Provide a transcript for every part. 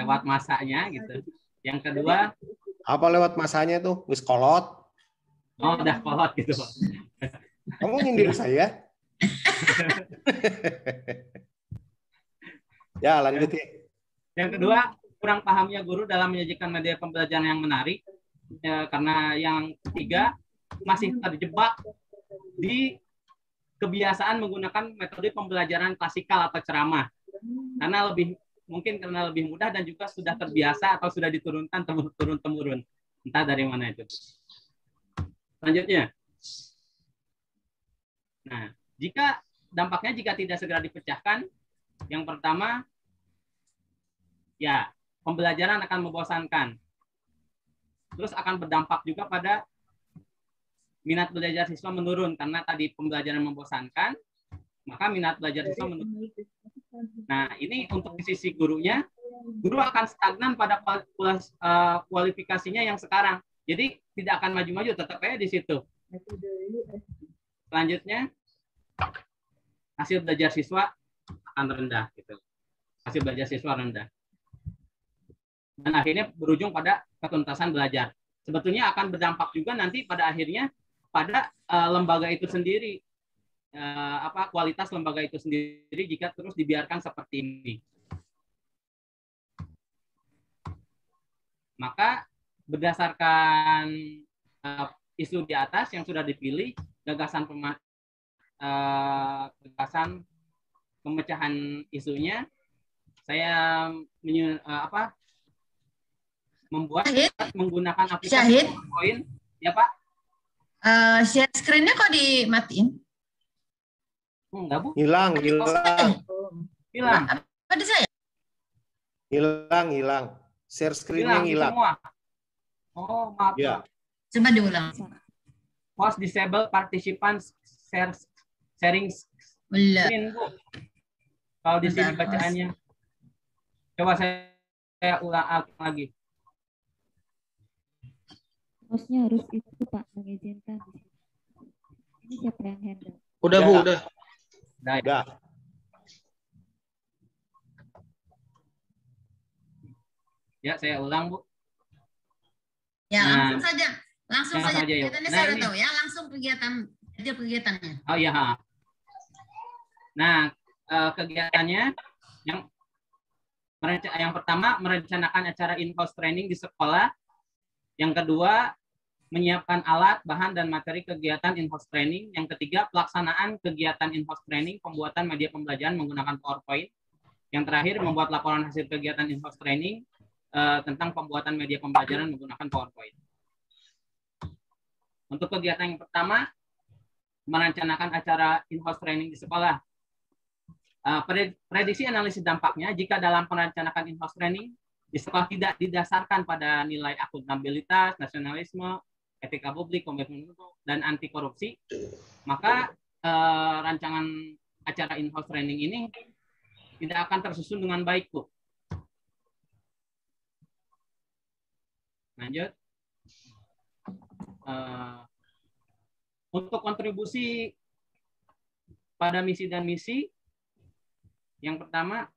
lewat masanya gitu. Yang kedua, apa lewat masanya tuh? Wis kolot. Oh, udah kolot gitu, Pak. Kamu nyindir saya? Ya, lanjut ya. Yang kedua, kurang pahamnya guru dalam menyajikan media pembelajaran yang menarik. Karena yang ketiga, masih terjebak di kebiasaan menggunakan metode pembelajaran klasikal atau ceramah. Karena lebih mudah dan juga sudah terbiasa atau sudah diturunkan turun-temurun. Entah dari mana itu. Selanjutnya. Nah, dampaknya jika tidak segera dipecahkan, yang pertama, ya, pembelajaran akan membosankan. Terus akan berdampak juga pada minat belajar siswa menurun, karena tadi pembelajaran membosankan, maka minat belajar siswa menurun. Nah, ini untuk di sisi gurunya, guru akan stagnan pada kualifikasinya yang sekarang. Jadi tidak akan maju-maju, tetap aja di situ. Selanjutnya, hasil belajar siswa akan rendah. Gitu. Hasil belajar siswa rendah. Dan akhirnya berujung pada ketuntasan belajar. Sebetulnya akan berdampak juga nanti pada akhirnya pada lembaga itu sendiri. Kualitas lembaga itu sendiri jika terus dibiarkan seperti ini. Maka berdasarkan isu di atas yang sudah dipilih, gagasan pemecahan isunya, saya membuat menggunakan aplikasi PowerPoint. Ya, Pak? Share screen-nya kok dimatiin? Enggak, Bu. Hilang. Apa di saya? Hilang. Share screen-nya hilang. Semua. Oh, maaf. Ya. Coba diulang. Host disable participants sharing screen, Bu. Kalau di sini bacaannya. Coba saya ulang lagi. Hostnya harus itu, Pak, mengizinkan. Ini siapa yang handle? Udah, Bu, udah. Udah. Ya, saya ulang, Bu. Ya, langsung saja. Langsung saja. Yuk. Kegiatannya saya udah tahu ya, langsung kegiatannya. Oh iya. Nah, kegiatannya yang pertama merencanakan acara in-house training di sekolah. Yang kedua, menyiapkan alat, bahan, dan materi kegiatan in-house training. Yang ketiga, pelaksanaan kegiatan in-house training, pembuatan media pembelajaran menggunakan PowerPoint. Yang terakhir, membuat laporan hasil kegiatan in-house training tentang pembuatan media pembelajaran menggunakan PowerPoint. Untuk kegiatan yang pertama, merencanakan acara in-house training di sekolah. Prediksi analisis dampaknya, jika dalam perencanaan in-house training, di sekolah tidak didasarkan pada nilai akuntabilitas, nasionalisme, etika publik, komitmen dan anti korupsi, maka rancangan acara in-house training ini tidak akan tersusun dengan baik, Bu. Lanjut. Untuk kontribusi pada misi dan misi, yang pertama,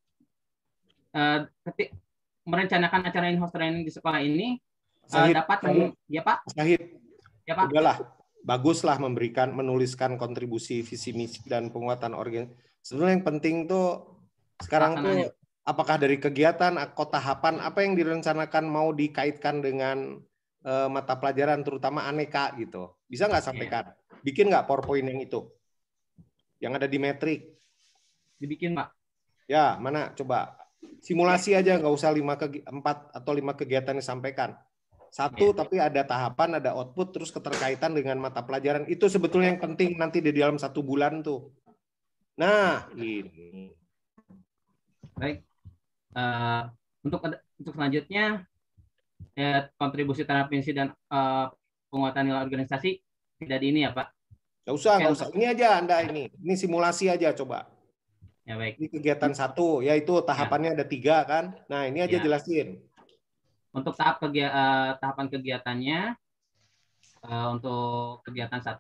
merencanakan acara in-house training di sekolah ini dapat ya Pak? Syahid. Ya Pak. Udahlah, baguslah menuliskan kontribusi visi misi dan penguatan organisasi. Sebenarnya yang penting tuh sekarang tuh apakah dari kegiatan atau tahapan apa yang direncanakan mau dikaitkan dengan mata pelajaran terutama aneka gitu. Bisa nggak sampaikan? Bikin nggak PowerPoint yang itu? Yang ada di metrik. Dibikin, Pak. Ya, mana coba simulasi aja, nggak usah 4 atau 5 kegiatan disampaikan. Satu, tapi ada tahapan, ada output, terus keterkaitan dengan mata pelajaran. Itu sebetulnya yang penting nanti di dalam 1 bulan tuh. Nah, ini. Baik. Untuk selanjutnya, kontribusi terhadap misi dan penguatan nilai organisasi tidak di ini ya Pak? Nggak usah. Ini aja Anda ini. Ini simulasi aja coba. Ya baik. Ini kegiatan 1, yaitu tahapannya ada 3 kan. Nah ini aja jelasin. Untuk tahapan kegiatannya, untuk kegiatan 1,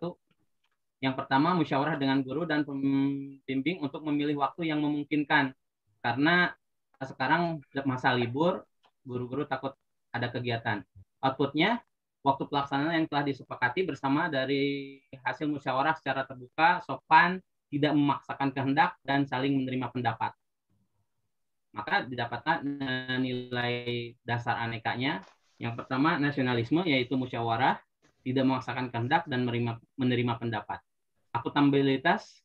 yang pertama musyawarah dengan guru dan pembimbing untuk memilih waktu yang memungkinkan. Karena sekarang masa libur, guru-guru takut ada kegiatan. Outputnya, waktu pelaksanaan yang telah disepakati bersama dari hasil musyawarah secara terbuka, sopan, tidak memaksakan kehendak, dan saling menerima pendapat. Maka didapatkan nilai dasar anekanya. Yang pertama, nasionalisme, yaitu musyawarah, tidak memaksakan kehendak, dan menerima pendapat. Akuntabilitas,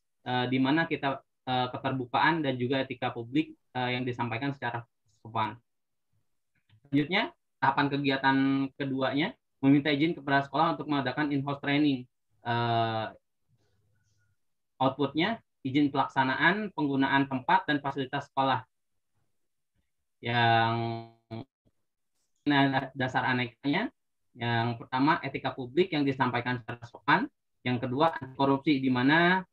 di mana kita keterbukaan dan juga etika publik yang disampaikan secara sopan. Selanjutnya, tahapan kegiatan keduanya, meminta izin kepada sekolah untuk mengadakan in-house training. Outputnya, izin pelaksanaan, penggunaan tempat, dan fasilitas sekolah. Yang dasar anekanya, yang pertama, etika publik yang disampaikan secara sopan. Yang kedua, korupsi, di mana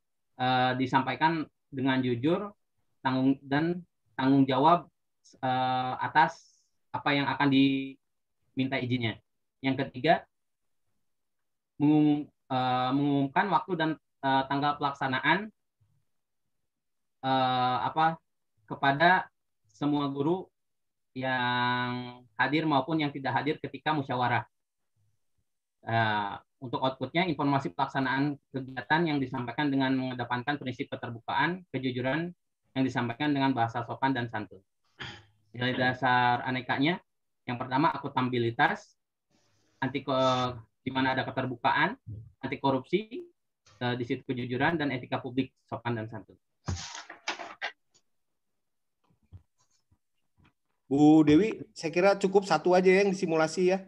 disampaikan dengan jujur tanggung jawab atas apa yang akan diminta izinnya. Yang ketiga, mengumumkan waktu dan tanggal pelaksanaan kepada semua guru yang hadir maupun yang tidak hadir ketika musyawarah. Untuk outputnya, informasi pelaksanaan kegiatan yang disampaikan dengan mengedepankan prinsip keterbukaan, kejujuran, yang disampaikan dengan bahasa sopan dan santun. Nilai dasar anekanya, yang pertama akuntabilitas, di mana ada keterbukaan, anti korupsi, di situ kejujuran, dan etika publik, sopan dan santun. Bu Dewi, saya kira cukup satu aja yang disimulasi ya.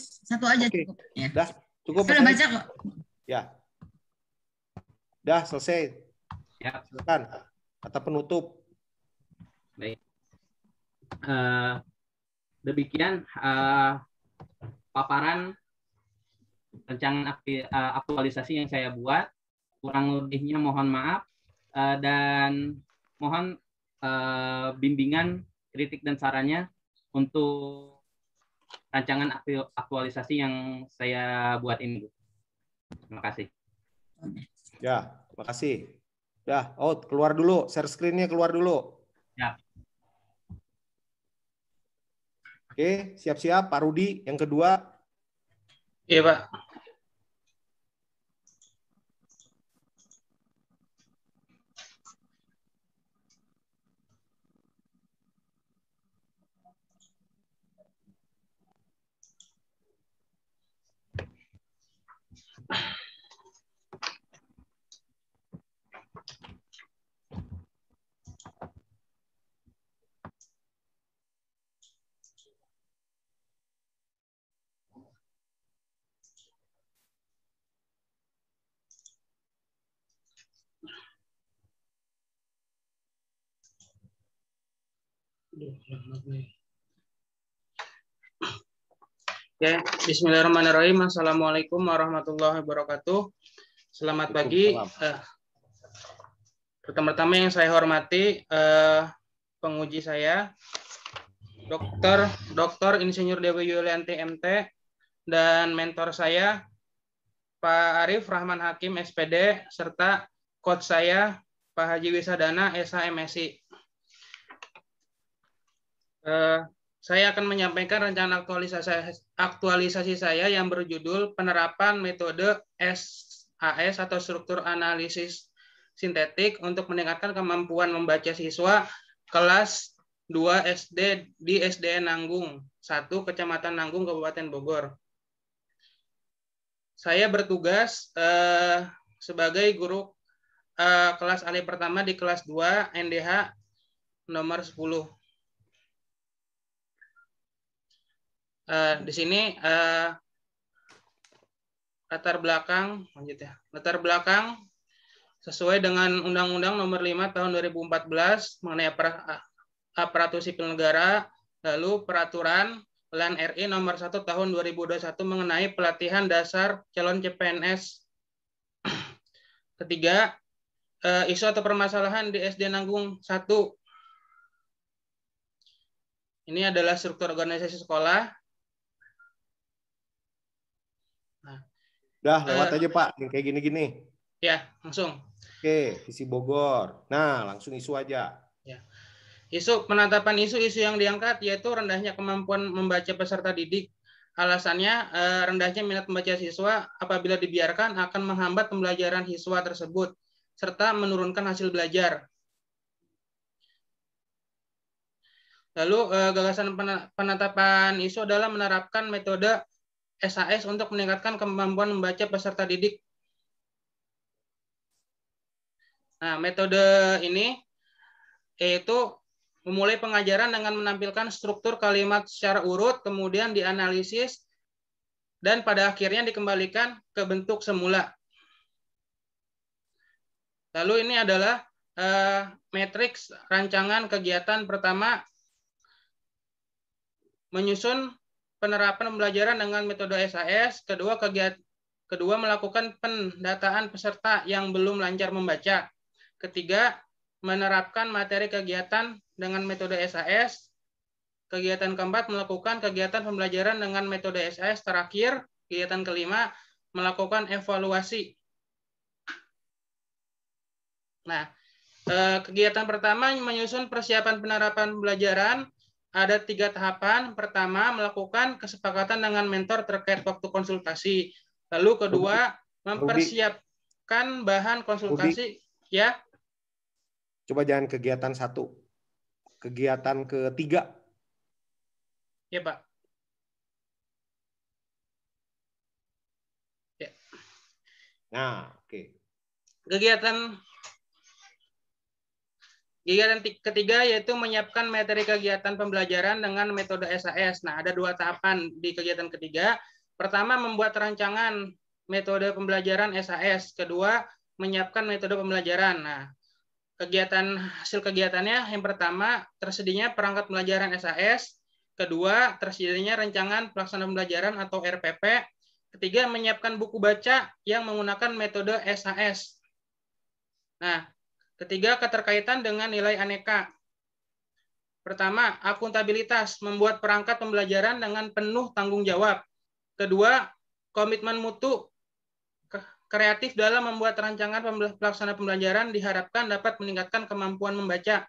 Satu aja. Oke. Cukup. Ya. Dah, cukup. Sudah baca kok. Ya. Dah selesai. Ya. Silakan. Kata penutup. Baik. Demikian paparan rancangan aktualisasi yang saya buat. Kurang lebihnya mohon maaf dan mohon bimbingan, kritik dan sarannya untuk rancangan aktualisasi yang saya buat ini. Terima kasih. Ya, terima kasih. Dah, keluar dulu. Share screen-nya keluar dulu. Ya. Oke, siap-siap Pak Rudi. Yang kedua. Iya, Pak. Ya, bismillahirrahmanirrahim. Assalamualaikum warahmatullahi wabarakatuh. Selamat pagi. Pertama-tama yang saya hormati penguji saya, Dr. Insinyur Dewi Yulianti MT, dan mentor saya, Pak Arif Rahman Hakim SPD, serta coach saya, Pak Haji Wisadana SH MSI. Saya akan menyampaikan rencana aktualisasi saya yang berjudul penerapan metode SAS atau struktur analisis sintetik untuk meningkatkan kemampuan membaca siswa kelas 2 SD di SDN Nanggung 1, Kecamatan Nanggung, Kabupaten Bogor. Saya bertugas sebagai guru kelas alih pertama di kelas 2 NDH nomor 10. Di sini latar belakang sesuai dengan Undang-Undang Nomor 5 Tahun 2014 mengenai aparatur sipil negara, lalu Peraturan LAN RI Nomor 1 Tahun 2021 mengenai pelatihan dasar calon CPNS. Ketiga, isu atau permasalahan di SD Nanggung 1. Ini adalah struktur organisasi sekolah. Udah, lewat aja Pak, yang kayak gini-gini. Ya, langsung. Oke, visi Bogor. Nah, langsung isu aja. Ya. Penetapan isu-isu yang diangkat yaitu rendahnya kemampuan membaca peserta didik. Alasannya rendahnya minat membaca siswa apabila dibiarkan akan menghambat pembelajaran siswa tersebut serta menurunkan hasil belajar. Lalu gagasan penetapan isu adalah menerapkan metode SAS untuk meningkatkan kemampuan membaca peserta didik. Nah, metode ini yaitu memulai pengajaran dengan menampilkan struktur kalimat secara urut, kemudian dianalisis, dan pada akhirnya dikembalikan ke bentuk semula. Lalu ini adalah matriks rancangan kegiatan pertama, menyusun penerapan pembelajaran dengan metode SAS, kedua melakukan pendataan peserta yang belum lancar membaca, ketiga menerapkan materi kegiatan dengan metode SAS, kegiatan keempat melakukan kegiatan pembelajaran dengan metode SAS, terakhir kegiatan kelima melakukan evaluasi. Nah, kegiatan pertama menyusun persiapan penerapan pembelajaran. Ada 3 tahapan. Pertama, melakukan kesepakatan dengan mentor terkait waktu konsultasi. Lalu kedua, mempersiapkan bahan konsultasi. Ya. Coba jangan kegiatan 1. Kegiatan ketiga. Ya, Pak. Ya. Nah, oke. Kegiatan ketiga yaitu menyiapkan materi kegiatan pembelajaran dengan metode SAS. Nah, ada 2 tahapan di kegiatan ketiga. Pertama, membuat rancangan metode pembelajaran SAS. Kedua, menyiapkan metode pembelajaran. Nah, hasil kegiatannya yang pertama, tersedianya perangkat pembelajaran SAS. Kedua, tersedianya rancangan pelaksanaan pembelajaran atau RPP. Ketiga, menyiapkan buku baca yang menggunakan metode SAS. Nah, ketiga, keterkaitan dengan nilai aneka. Pertama, akuntabilitas, membuat perangkat pembelajaran dengan penuh tanggung jawab. Kedua, komitmen mutu, kreatif dalam membuat rancangan pelaksanaan pembelajaran diharapkan dapat meningkatkan kemampuan membaca.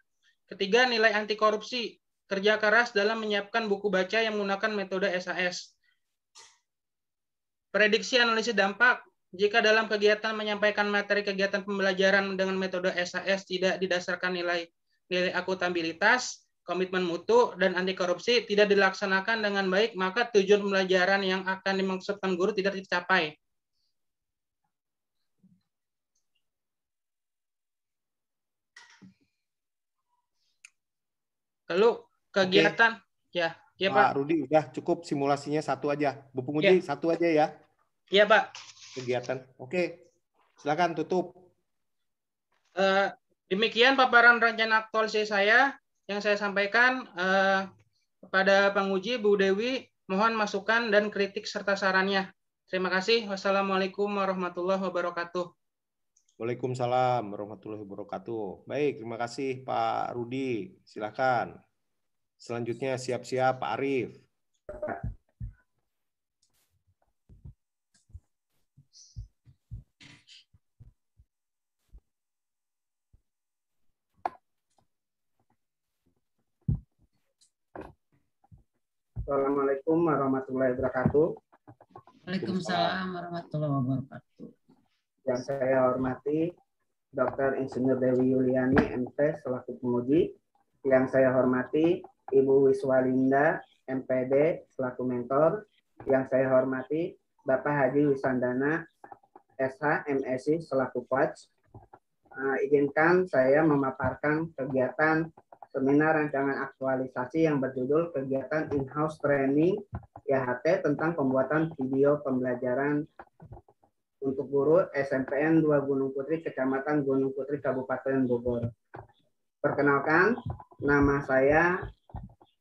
Ketiga, nilai anti korupsi, kerja keras dalam menyiapkan buku baca yang menggunakan metode SAS. Prediksi analisis dampak, jika dalam kegiatan menyampaikan materi kegiatan pembelajaran dengan metode SAS tidak didasarkan nilai akuntabilitas, komitmen mutu, dan anti korupsi tidak dilaksanakan dengan baik, maka tujuan pembelajaran yang akan dimaksudkan guru tidak tercapai. Lalu kegiatan, ya Pak Pak. Rudi, udah cukup simulasinya 1 aja. Bu Penguji 1 aja ya. Iya, Pak. Kegiatan. Oke, silakan tutup. Demikian paparan rencana aktualisasi saya yang saya sampaikan. Kepada penguji Bu Dewi, mohon masukan dan kritik serta sarannya. Terima kasih. Wassalamualaikum warahmatullahi wabarakatuh. Waalaikumsalam warahmatullahi wabarakatuh. Baik, terima kasih Pak Rudi. Silakan. Selanjutnya siap-siap Pak Arief. Assalamualaikum warahmatullahi wabarakatuh. Waalaikumsalam warahmatullahi wabarakatuh. Yang saya hormati Dr. Insinyur Dewi Yuliani, MP, selaku penguji. Yang saya hormati Ibu Wiswalinda, MPD, selaku mentor. Yang saya hormati Bapak Haji Wisandana, SH, MSI, selaku coach. Izinkan saya memaparkan kegiatan seminar rancangan aktualisasi yang berjudul kegiatan in-house training IHT tentang pembuatan video pembelajaran untuk guru SMPN 2 Gunung Putri, Kecamatan Gunung Putri, Kabupaten Bogor. Perkenalkan, nama saya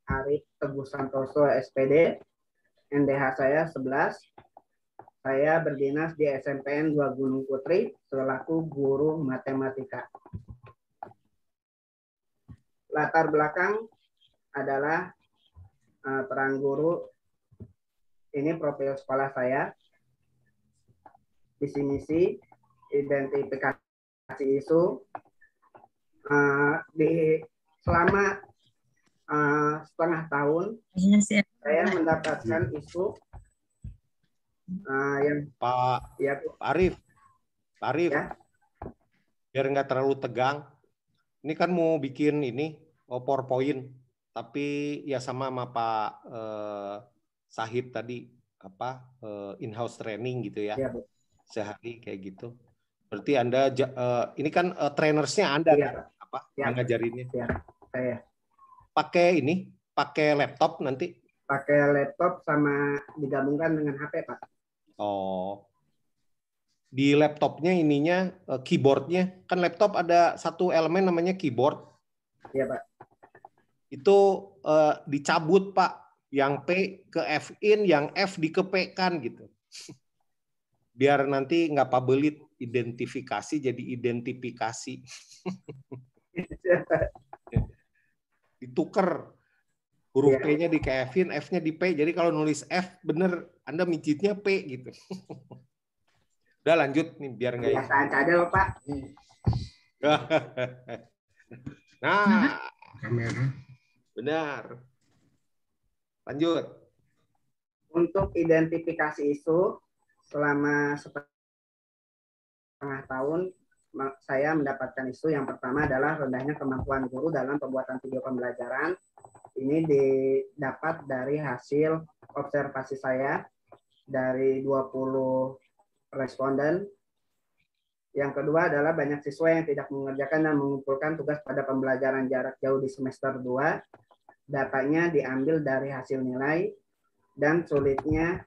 Arif Teguh Santoso, SPD, NDH saya 11. Saya berdinas di SMPN 2 Gunung Putri selaku guru matematika. Latar belakang adalah peran guru. Ini profil sekolah saya. Visi misi, identifikasi isu selama setengah tahun saya mendapatkan isu yang Pak Arif, ya. Biar nggak terlalu tegang. Ini kan mau bikin ini PowerPoint, tapi ya sama Pak Sahid tadi in-house training gitu ya, sehari kayak gitu. Berarti Anda ini kan trainersnya Anda kan? Yang ngajarinnya? Ya, saya. Pakai laptop nanti? Pakai laptop sama digabungkan dengan HP, Pak. Oh, di laptopnya ininya keyboardnya kan laptop ada satu elemen namanya keyboard. Iya, Pak. Itu dicabut, Pak. Yang P ke F in, yang F di ke P kan gitu. Biar nanti nggak pabelit identifikasi jadi identifikasi. Ditukar. Huruf P-nya di Kevin, F-nya di P. Jadi kalau nulis F bener, Anda mijitnya P gitu. Udah lanjut nih biar nggak. Biasaan saja loh, Pak. Nah, kamera. Benar. Lanjut. Untuk identifikasi isu selama setengah tahun saya mendapatkan isu yang pertama adalah rendahnya kemampuan guru dalam pembuatan video pembelajaran. Ini didapat dari hasil observasi saya dari 20 responden. Yang kedua adalah banyak siswa yang tidak mengerjakan dan mengumpulkan tugas pada pembelajaran jarak jauh di semester 2. Datanya diambil dari hasil nilai dan sulitnya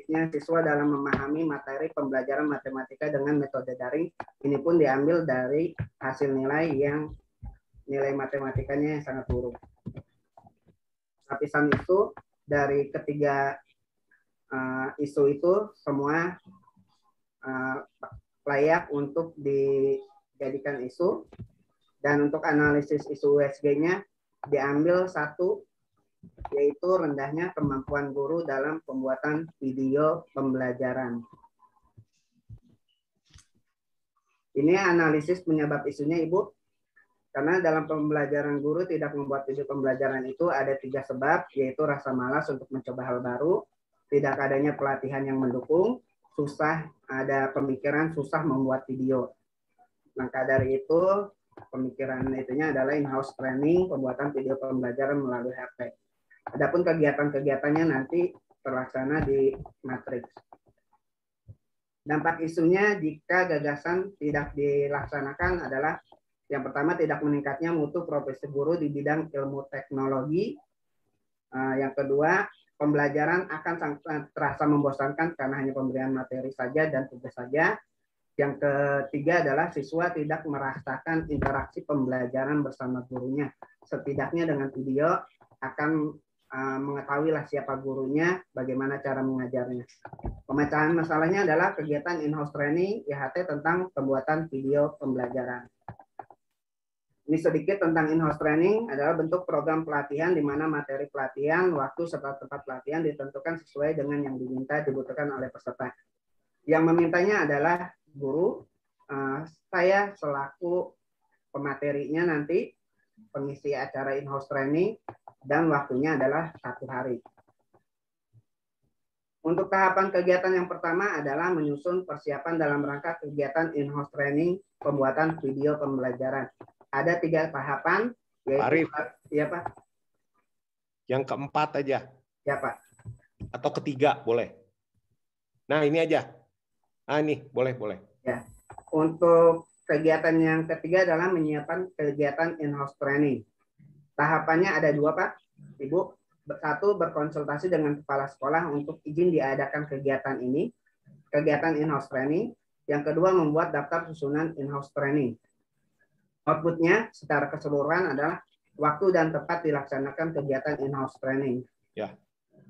siswa dalam memahami materi pembelajaran matematika dengan metode daring. Ini pun diambil dari hasil nilai yang nilai matematikanya yang sangat buruk. Lapisan itu dari ketiga isu itu semua layak untuk dijadikan isu, dan untuk analisis isu USG-nya diambil satu, yaitu rendahnya kemampuan guru dalam pembuatan video pembelajaran. Ini analisis penyebab isunya, Ibu. Karena dalam pembelajaran guru tidak membuat video pembelajaran itu ada 3 sebab, yaitu rasa malas untuk mencoba hal baru, tidak adanya pelatihan yang mendukung, ada pemikiran susah membuat video. Maka dari itu, pemikiran itunya adalah in-house training, pembuatan video pembelajaran melalui HP. Adapun kegiatan-kegiatannya nanti terlaksana di matriks. Dampak isunya jika gagasan tidak dilaksanakan adalah yang pertama, tidak meningkatnya mutu profesi guru di bidang ilmu teknologi. Yang kedua, pembelajaran akan sangat terasa membosankan karena hanya pemberian materi saja dan tugas saja. Yang ketiga adalah siswa tidak merasakan interaksi pembelajaran bersama gurunya. Setidaknya dengan video akan mengetahuilah siapa gurunya, bagaimana cara mengajarnya. Pemecahan masalahnya adalah kegiatan in-house training IHT tentang pembuatan video pembelajaran. Ini sedikit tentang in-house training, adalah bentuk program pelatihan di mana materi pelatihan, waktu, serta tempat pelatihan ditentukan sesuai dengan yang dibutuhkan oleh peserta. Yang memintanya adalah guru. Saya selaku pematerinya nanti, pengisi acara in-house training, dan waktunya adalah 1 hari. Untuk tahapan kegiatan yang pertama adalah menyusun persiapan dalam rangka kegiatan in-house training pembuatan video pembelajaran. Ada 3 tahapan, yaitu Arif. Ya, Pak. Yang keempat aja. Ya, Pak. Atau ketiga, boleh. Nah, ini aja. Nah, ini, boleh. Ya. Untuk kegiatan yang ketiga adalah menyiapkan kegiatan in-house training. Tahapannya ada 2, Pak, Ibu. 1, berkonsultasi dengan kepala sekolah untuk izin diadakan kegiatan ini, kegiatan in-house training. Yang kedua, membuat daftar susunan in-house training. Outputnya secara keseluruhan adalah waktu dan tempat dilaksanakan kegiatan in-house training. Ya.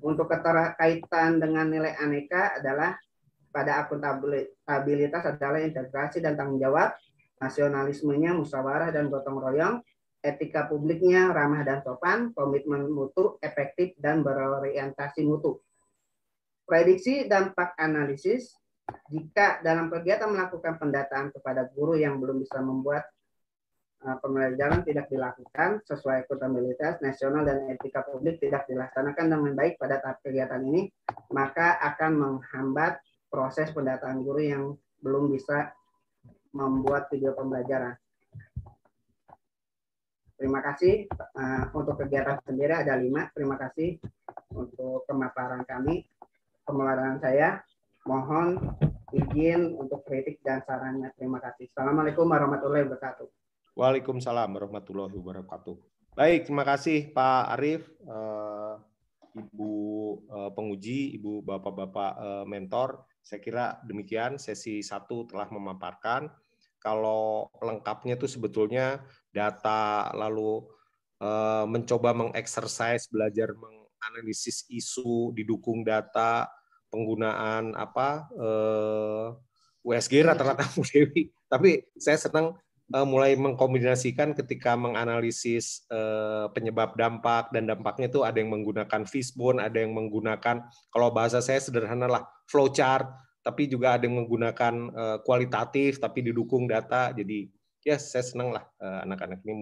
Untuk keterkaitan dengan nilai aneka adalah pada akuntabilitas adalah integrasi dan tanggung jawab, nasionalismenya musyawarah dan gotong royong, etika publiknya ramah dan sopan, komitmen mutu efektif dan berorientasi mutu. Prediksi dampak analisis Jika dalam kegiatan melakukan pendataan kepada guru yang belum bisa membuat pembelajaran tidak dilakukan sesuai akuntabilitas nasional dan etika publik tidak dilaksanakan dengan baik pada tahap kegiatan ini, maka akan menghambat proses pendataan guru yang belum bisa membuat video pembelajaran. Terima kasih. Untuk kegiatan sendiri ada 5. Terima kasih untuk pemaparan kami. Pemaparan saya. Mohon izin untuk kritik dan sarannya. Terima kasih. Assalamualaikum warahmatullahi wabarakatuh. Waalaikumsalam warahmatullahi wabarakatuh. Baik, terima kasih Pak Arief, Ibu penguji, Ibu Bapak-Bapak mentor. Saya kira demikian sesi 1 telah memaparkan. Kalau lengkapnya itu sebetulnya data, lalu mencoba mengeksersis, belajar menganalisis isu, didukung data, penggunaan USG rata-rata Bu Dewi. Tapi saya senang mulai mengkombinasikan ketika menganalisis penyebab dampak, dan dampaknya itu ada yang menggunakan fishbone, ada yang menggunakan, kalau bahasa saya sederhana lah, flowchart, tapi juga ada yang menggunakan kualitatif tapi didukung data. Jadi ya saya senang lah anak-anak ini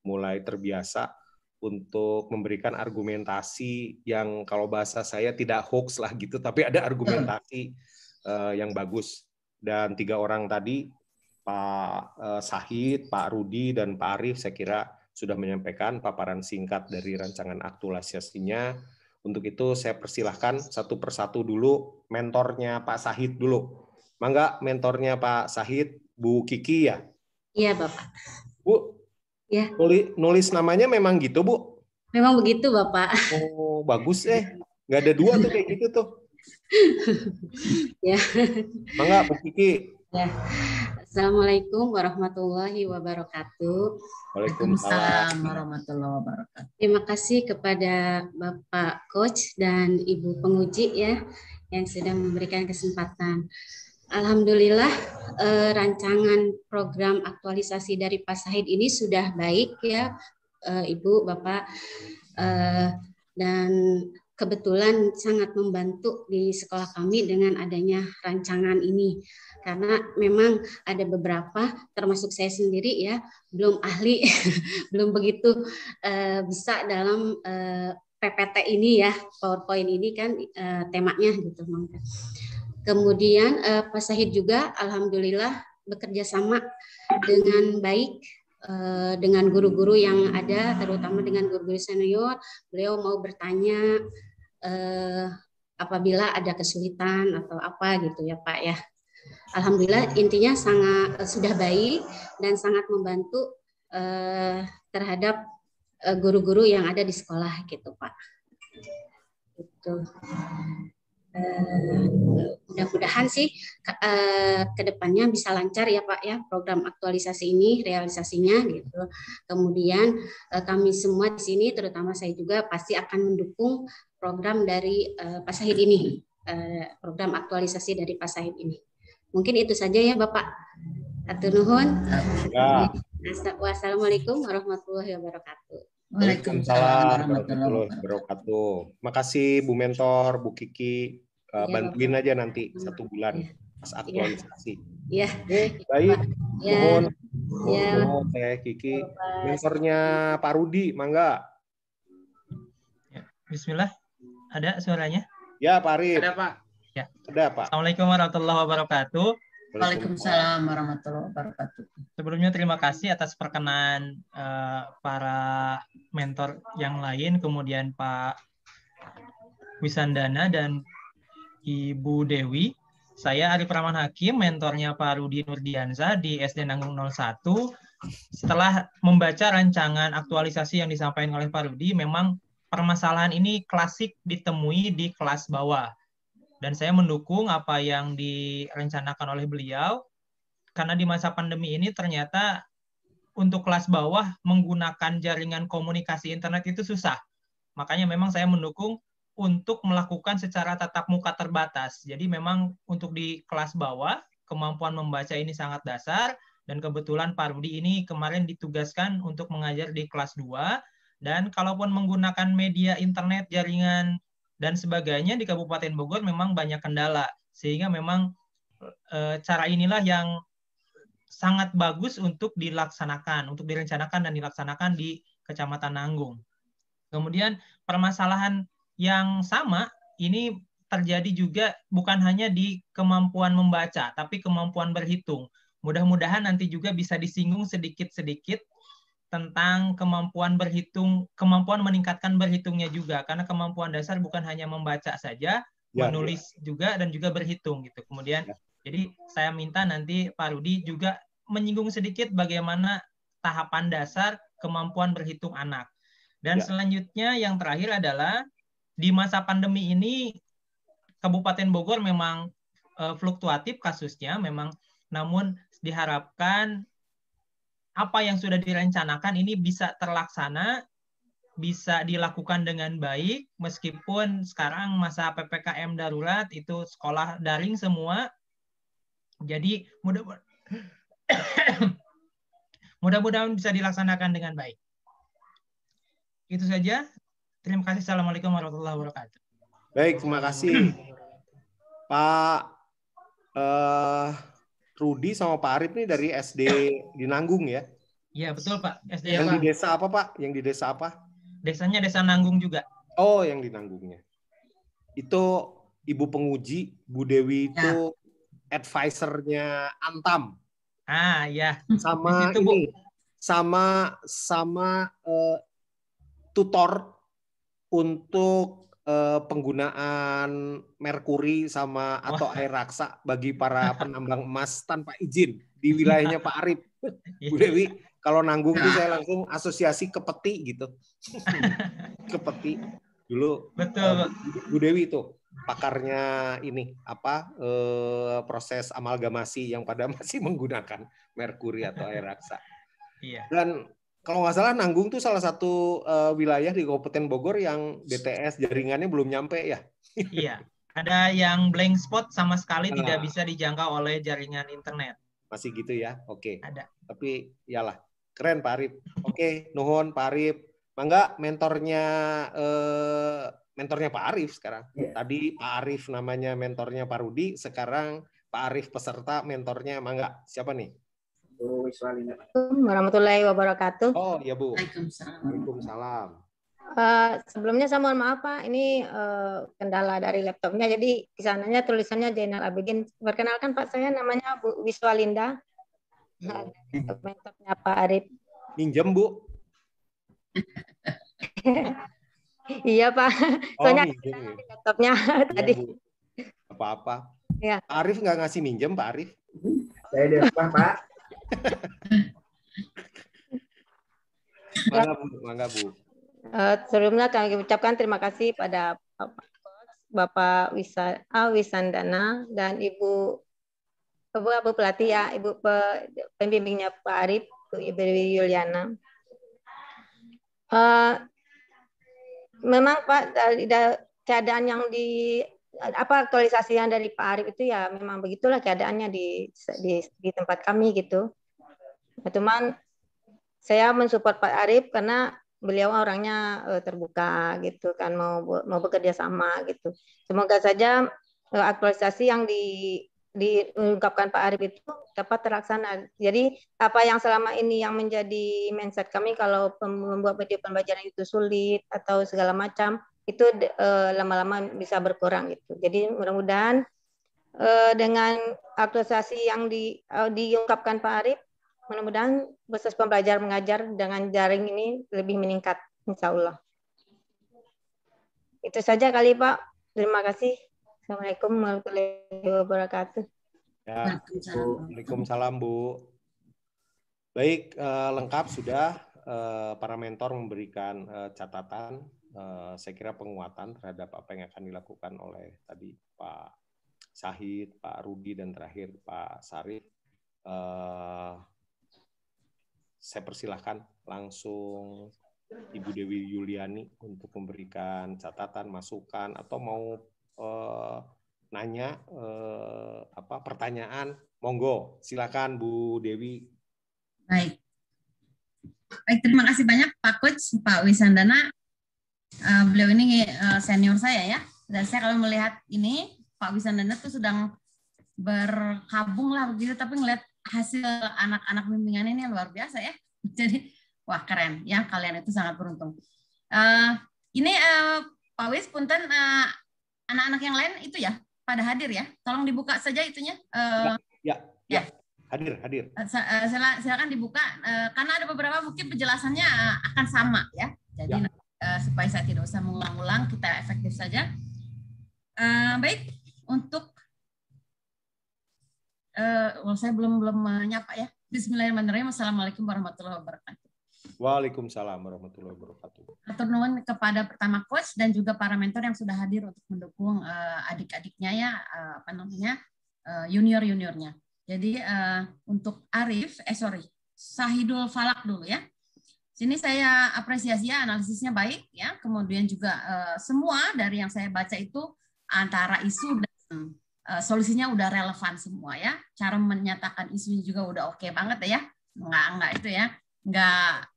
mulai terbiasa untuk memberikan argumentasi yang kalau bahasa saya tidak hoax lah gitu, tapi ada argumentasi yang bagus. Dan 3 orang tadi, Pak Sahid, Pak Rudi, dan Pak Arief, saya kira sudah menyampaikan paparan singkat dari rancangan aktualisasinya. Untuk itu saya persilahkan satu persatu dulu, mentornya Pak Sahid dulu. Mangga mentornya Pak Sahid, Bu Kiki ya? Iya Bapak. Bu, ya. Nulis namanya memang gitu Bu? Memang begitu Bapak. Oh bagus nggak ada 2 tuh kayak gitu tuh. Ya. Mangga Bu Kiki. Ya. Assalamualaikum warahmatullahi wabarakatuh. Waalaikumsalam warahmatullahi wabarakatuh. Terima kasih kepada Bapak Coach dan Ibu penguji ya yang sudah memberikan kesempatan. Alhamdulillah rancangan program aktualisasi dari Pak Sahid ini sudah baik ya Ibu, Bapak, dan kebetulan sangat membantu di sekolah kami dengan adanya rancangan ini. Karena memang ada beberapa, termasuk saya sendiri ya, belum ahli, belum begitu bisa dalam PPT ini ya, PowerPoint ini kan temanya gitu. Kemudian Pak Sahid juga alhamdulillah bekerja sama dengan baik dengan guru-guru yang ada, terutama dengan guru-guru senior. Beliau mau bertanya apabila ada kesulitan atau apa gitu ya Pak ya. Alhamdulillah intinya sudah baik dan sangat membantu terhadap guru-guru yang ada di sekolah gitu Pak. Gitu. Mudah-mudahan sih ke depannya bisa lancar ya Pak ya program aktualisasi ini realisasinya gitu. Kemudian kami semua di sini terutama saya juga pasti akan mendukung program dari Pak Sahid ini, program aktualisasi dari Pak Sahid ini. Mungkin itu saja ya Bapak. Atur nuhun. Ya. Wassalamualaikum warahmatullahi wabarakatuh. Waalaikumsalam warahmatullahi wabarakatuh. Makasih Bu Mentor, Bu Kiki. Bantuin aja nanti 1 bulan pas aktualisasi. Iya. Baik. Ya. Mohon saya Kiki. Mentornya Pak Rudi, mangga. Ya. Bismillah. Ada suaranya? Ya, Pak Arif. Ada Pak. Ya. Ada Pak. Assalamualaikum warahmatullahi wabarakatuh. Waalaikumsalam warahmatullahi wabarakatuh. Sebelumnya terima kasih atas perkenan para mentor yang lain, kemudian Pak Wisandana dan Ibu Dewi. Saya Arif Rahman Hakim, mentornya Pak Rudi Nurdiansyah di SD Nanggung 01. Setelah membaca rancangan aktualisasi yang disampaikan oleh Pak Rudi, memang permasalahan ini klasik ditemui di kelas bawah. Dan saya mendukung apa yang direncanakan oleh beliau, karena di masa pandemi ini ternyata untuk kelas bawah menggunakan jaringan komunikasi internet itu susah. Makanya memang saya mendukung untuk melakukan secara tatap muka terbatas. Jadi memang untuk di kelas bawah, kemampuan membaca ini sangat dasar, dan kebetulan Pak Rudi ini kemarin ditugaskan untuk mengajar di kelas 2, dan kalaupun menggunakan media internet jaringan dan sebagainya di Kabupaten Bogor memang banyak kendala, sehingga memang cara inilah yang sangat bagus untuk dilaksanakan, untuk direncanakan dan dilaksanakan di Kecamatan Nanggung. Kemudian permasalahan yang sama ini terjadi juga bukan hanya di kemampuan membaca, tapi kemampuan berhitung. Mudah-mudahan nanti juga bisa disinggung sedikit-sedikit tentang kemampuan berhitung, kemampuan meningkatkan berhitungnya juga, karena kemampuan dasar bukan hanya membaca saja, menulis juga dan juga berhitung gitu. Kemudian jadi saya minta nanti Pak Rudi juga menyinggung sedikit bagaimana tahapan dasar kemampuan berhitung anak. Dan selanjutnya yang terakhir adalah di masa pandemi ini Kabupaten Bogor memang fluktuatif kasusnya, memang, namun diharapkan apa yang sudah direncanakan ini bisa terlaksana, bisa dilakukan dengan baik, meskipun sekarang masa PPKM darurat itu sekolah daring semua. Jadi mudah-mudahan bisa dilaksanakan dengan baik. Itu saja. Terima kasih. Assalamualaikum warahmatullahi wabarakatuh. Baik, terima kasih. Pak Rudi sama Pak Arif nih dari SD di Nanggung ya? Iya, betul Pak. SD yang Pak. Di desa apa Pak? Yang di desa apa? Desanya Desa Nanggung juga. Oh, yang di Nanggungnya. Itu Ibu penguji, Bu Dewi itu advisernya Antam. Ah, ya. Sama situ, ini, sama tutor untuk penggunaan merkuri sama atau air raksa bagi para penambang emas tanpa izin di wilayahnya Pak Arif. Bu Dewi, kalau Nanggung tuh saya langsung asosiasi ke peti gitu. Ke peti dulu. Betul. Bu Dewi itu pakarnya ini apa proses amalgamasi yang pada masih menggunakan merkuri atau air raksa. Iya. Dan kalau nggak salah Nanggung tuh salah satu wilayah di Kabupaten Bogor yang BTS jaringannya belum nyampe ya. Iya. Ada yang blank spot sama sekali tidak bisa dijangkau oleh jaringan internet. Masih gitu ya. Oke. Ada. Tapi iyalah keren Pak Arif. Oke, nuhun Pak Arif. Mangga mentornya Pak Arif sekarang. Tadi Pak Arif namanya mentornya Pak Rudi, sekarang Pak Arif peserta mentornya. Mangga, siapa nih? Bu Wiswalinda. Warahmatullahi wabarakatuh. Oh iya Bu. Waalaikumsalam. Sebelumnya saya mohon maaf Pak, ini kendala dari laptopnya, jadi di sananya tulisannya Zainal Abidin. Perkenalkan Pak, saya namanya Bu Wiswalinda. Mentornya Pak Arif. Minjem Bu. Iya Pak, soalnya minjem, ya. laptopnya tadi. Apa-apa. Ya. Pak Arif nggak ngasih minjem Pak Arif? Saya di rumah Pak. Mangga Bu. Sebelumnya kami ucapkan terima kasih pada Bapak Wisandana dan Ibu pelatih ya, Ibu pembimbingnya Pak Arif, Ibu Yuliana. Memang Pak, keadaan yang aktualisasi yang dari Pak Arif itu ya memang begitulah keadaannya di tempat kami gitu. Cuman saya mensupport Pak Arif karena beliau orangnya terbuka gitu kan, mau bekerja sama gitu. Semoga saja aktualisasi yang diungkapkan Pak Arif itu dapat terlaksana. Jadi apa yang selama ini yang menjadi mindset kami kalau membuat video pembelajaran itu sulit atau segala macam, itu lama-lama bisa berkurang gitu. Jadi mudah-mudahan dengan aktualisasi yang diungkapkan Pak Arif, mudah-mudahan proses pembelajar mengajar dengan jaring ini lebih meningkat, insya Allah. Itu saja kali Pak. Terima kasih. Assalamualaikum warahmatullahi wabarakatuh. Ya, Waalaikumsalam Bu. Baik, lengkap sudah para mentor memberikan catatan. Saya kira penguatan terhadap apa yang akan dilakukan oleh tadi Pak Syahid, Pak Rudi, dan terakhir Pak Sarif. Saya persilahkan langsung Ibu Dewi Yuliani untuk memberikan catatan, masukan, atau mau nanya pertanyaan, monggo silakan Bu Dewi. Baik, terima kasih banyak Pak Coach, Pak Wisandana. beliau ini senior saya ya. Dan saya kalau melihat ini Pak Wisandana tuh sedang berkabung lah begitu, tapi ngelihat hasil anak-anak bimbingan ini luar biasa ya. Jadi wah keren ya, kalian itu sangat beruntung. Ini Pak Wis, punten anak-anak yang lain itu ya pada hadir ya. Tolong dibuka saja itunya. Ya. Hadir. Silakan dibuka karena ada beberapa mungkin penjelasannya akan sama ya. Jadi supaya saya tidak usah mengulang-ulang, kita efektif saja. Baik, untuk saya belum menyapa ya. Bismillahirrahmanirrahim. Assalamualaikum warahmatullahi wabarakatuh. Waalaikumsalam warahmatullahi wabarakatuh. Atur nuhun kepada pertama coach dan juga para mentor yang sudah hadir untuk mendukung adik-adiknya ya, junior-juniornya. Jadi untuk Arif, Sahidul Falak dulu ya. Sini saya apresiasi ya, analisisnya baik ya. Kemudian juga semua dari yang saya baca itu antara isu dan solusinya udah relevan semua ya. Cara menyatakan isunya juga udah oke banget ya. Enggak itu ya. Enggak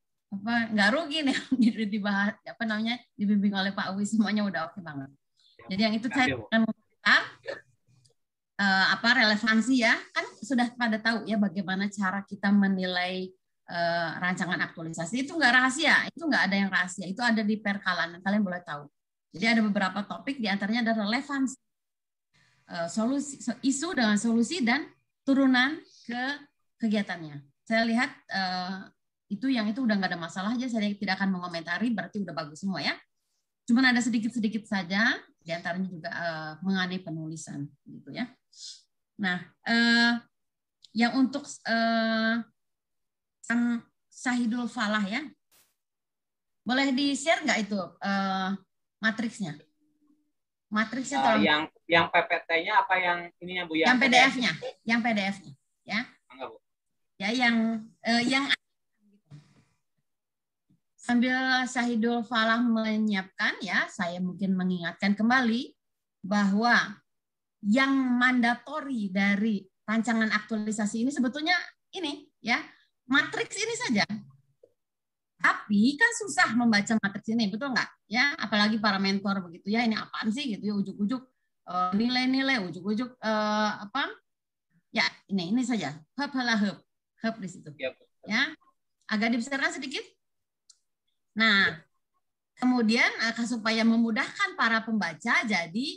rugi nih dibahas dibimbing oleh Pak Uwi, semuanya udah oke banget. Jadi yang itu saya akan mengucapkan relevansi ya, kan sudah pada tahu ya bagaimana cara kita menilai rancangan aktualisasi. Itu enggak rahasia, itu enggak ada yang rahasia, itu ada di perkalan, kalian boleh tahu. Jadi ada beberapa topik, diantaranya ada relevansi isu dengan solusi dan turunan ke kegiatannya. Saya lihat itu udah nggak ada masalah aja, saya tidak akan mengomentari, berarti udah bagus semua ya. Cuman ada sedikit-sedikit saja, diantaranya juga mengenai penulisan gitu ya. Nah, yang untuk Sahidul Falah ya, boleh di-share nggak itu matriksnya? Matriksnya yang PPT-nya apa yang ininya Bu ya? Yang PDF-nya, ya. Enggak, Bu. Ya yang sambil Sahidul Falah menyiapkan ya, saya mungkin mengingatkan kembali bahwa yang mandatori dari rancangan aktualisasi ini sebetulnya ini ya, matriks ini saja. Tapi kan susah membaca matriks ini, betul nggak? Ya, apalagi para mentor begitu ya, ini apaan sih gitu ya, ujuk-ujuk nilai-nilai, ujuk-ujuk ya ini saja, hub di situ. Ya, agak dibesarkan sedikit. Nah, kemudian supaya memudahkan para pembaca, jadi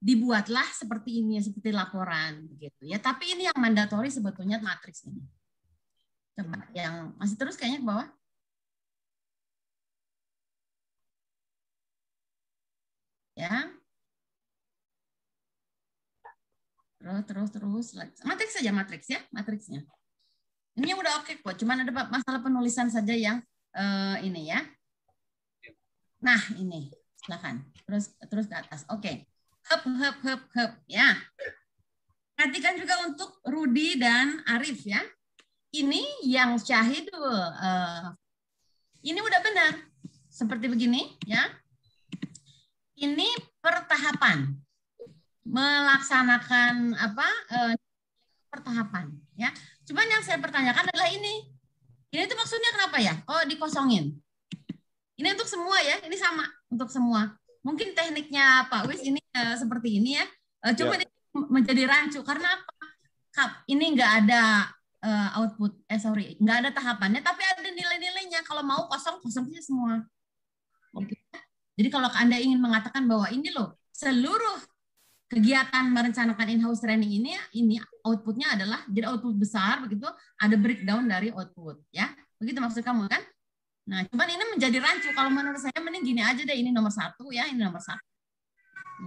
dibuatlah seperti ini, seperti laporan begitu ya. Tapi ini yang mandatori sebetulnya matriks ini. Coba yang masih terus kayaknya ke bawah. Ya. Terus. Matriks saja, matriks ya, matriksnya. Ini udah oke kok, cuman ada masalah penulisan saja yang ini ya. Nah, ini. Silakan. Terus ke atas. Oke. Hub ya. Perhatikan juga untuk Rudi dan Arif ya. Ini yang Syahidul. Ini udah benar. Seperti begini ya. Ini pertahapan. Melaksanakan pertahapan ya. Cuman yang saya pertanyakan adalah ini. Ini tuh maksudnya kenapa ya? Oh, dikosongin. Ini untuk semua ya. Ini sama untuk semua. Mungkin tekniknya Pak Wis ini seperti ini ya. Cuma ini menjadi rancu karena apa? Ini nggak ada output, nggak ada tahapannya, tapi ada nilai-nilainya. Kalau mau kosongnya semua. Jadi kalau Anda ingin mengatakan bahwa ini loh seluruh kegiatan merencanakan in-house training ini outputnya adalah jadi output besar begitu, ada breakdown dari output ya, begitu maksud kamu kan? Nah, cuman ini menjadi rancu. Kalau menurut saya mending gini aja deh, ini nomor 1 ya, ini nomor 1,